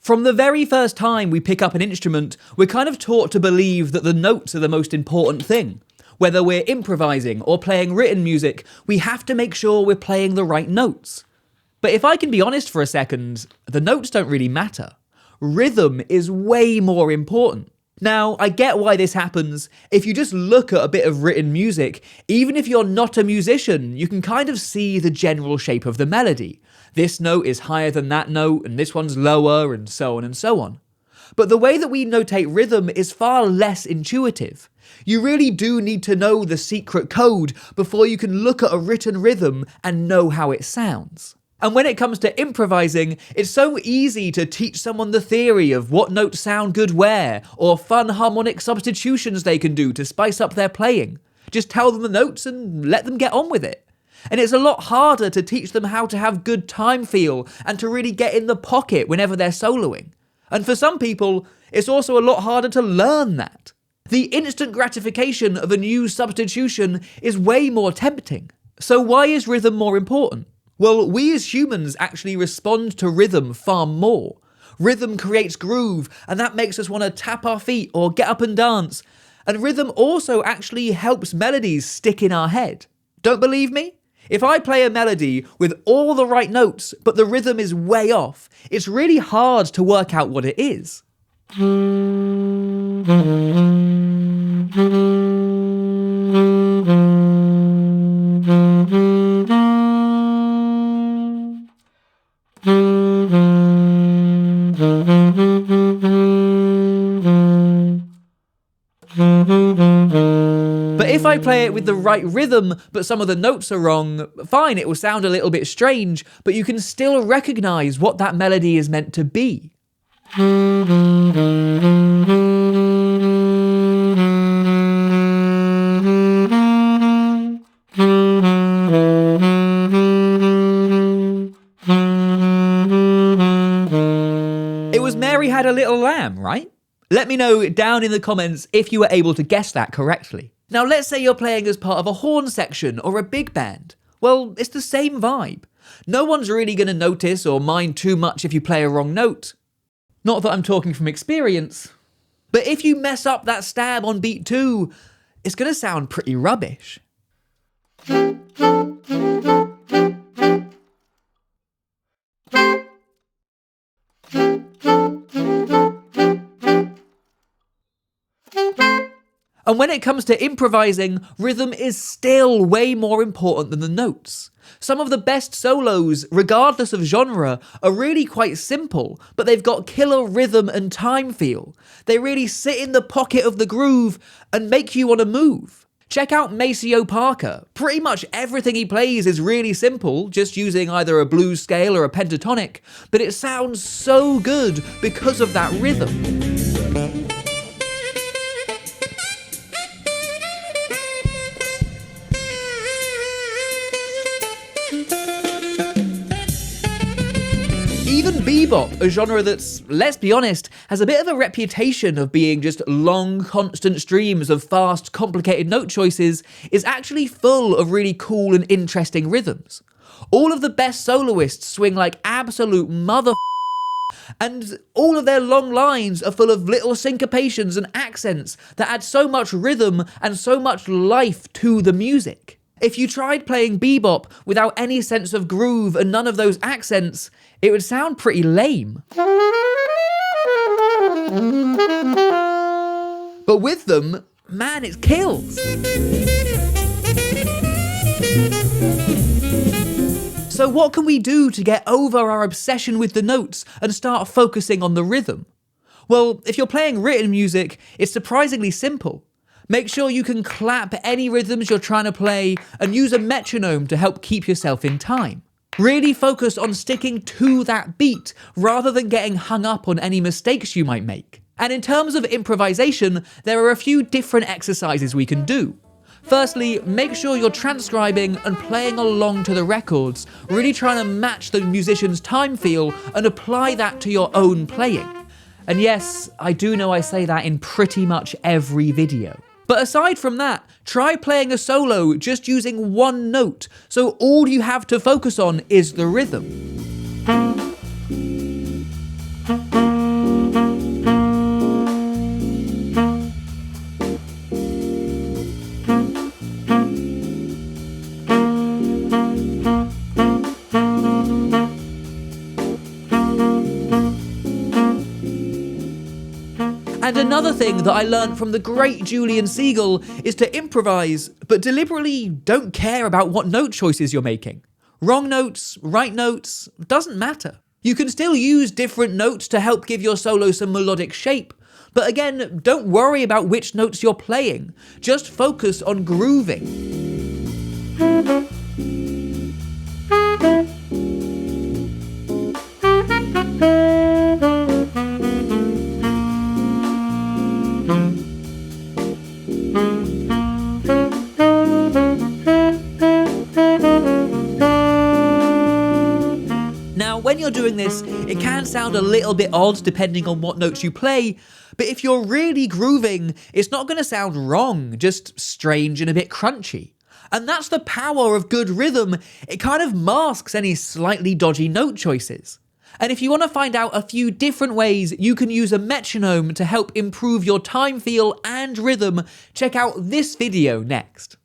From the very first time we pick up an instrument, we're kind of taught to believe that the notes are the most important thing. Whether we're improvising or playing written music, we have to make sure we're playing the right notes. But if I can be honest for a second, the notes don't really matter. Rhythm is way more important. Now, I get why this happens. If you just look at a bit of written music, even if you're not a musician, you can kind of see the general shape of the melody. This note is higher than that note, and this one's lower, and so on and so on. But the way that we notate rhythm is far less intuitive. You really do need to know the secret code before you can look at a written rhythm and know how it sounds. And when it comes to improvising, it's so easy to teach someone the theory of what notes sound good where, or fun harmonic substitutions they can do to spice up their playing. Just tell them the notes and let them get on with it. And it's a lot harder to teach them how to have good time feel and to really get in the pocket whenever they're soloing. And for some people, it's also a lot harder to learn that. The instant gratification of a new substitution is way more tempting. So why is rhythm more important? Well, we as humans actually respond to rhythm far more. Rhythm creates groove, and that makes us want to tap our feet or get up and dance. And rhythm also actually helps melodies stick in our head. Don't believe me? If I play a melody with all the right notes, but the rhythm is way off, it's really hard to work out what it is. But if I play it with the right rhythm, but some of the notes are wrong, fine, it will sound a little bit strange, but you can still recognize what that melody is meant to be. It was Mary Had a Little Lamb, right? Let me know down in the comments if you were able to guess that correctly. Now let's say you're playing as part of a horn section or a big band. Well, it's the same vibe. No one's really going to notice or mind too much if you play a wrong note. Not that I'm talking from experience. But if you mess up that stab on beat 2, it's going to sound pretty rubbish. And when it comes to improvising, rhythm is still way more important than the notes. Some of the best solos, regardless of genre, are really quite simple, but they've got killer rhythm and time feel. They really sit in the pocket of the groove and make you want to move. Check out Maceo Parker. Pretty much everything he plays is really simple, just using either a blues scale or a pentatonic, but it sounds so good because of that rhythm. Even bebop, a genre that's, let's be honest, has a bit of a reputation of being just long, constant streams of fast, complicated note choices, is actually full of really cool and interesting rhythms. All of the best soloists swing like absolute and all of their long lines are full of little syncopations and accents that add so much rhythm and so much life to the music. If you tried playing bebop without any sense of groove and none of those accents, it would sound pretty lame. But with them, man, it kills. So what can we do to get over our obsession with the notes and start focusing on the rhythm? Well, if you're playing written music, it's surprisingly simple. Make sure you can clap any rhythms you're trying to play and use a metronome to help keep yourself in time. Really focus on sticking to that beat rather than getting hung up on any mistakes you might make. And in terms of improvisation, there are a few different exercises we can do. Firstly, make sure you're transcribing and playing along to the records, really trying to match the musician's time feel and apply that to your own playing. And yes, I do know I say that in pretty much every video. But aside from that, try playing a solo just using one note, so all you have to focus on is the rhythm. Another thing that I learned from the great Julian Siegel is to improvise, but deliberately don't care about what note choices you're making. Wrong notes, right notes, doesn't matter. You can still use different notes to help give your solo some melodic shape, but again, don't worry about which notes you're playing, just focus on grooving. Now, when you're doing this, it can sound a little bit odd depending on what notes you play, but if you're really grooving, it's not going to sound wrong, just strange and a bit crunchy. And that's the power of good rhythm, it kind of masks any slightly dodgy note choices. And if you want to find out a few different ways you can use a metronome to help improve your time feel and rhythm, check out this video next.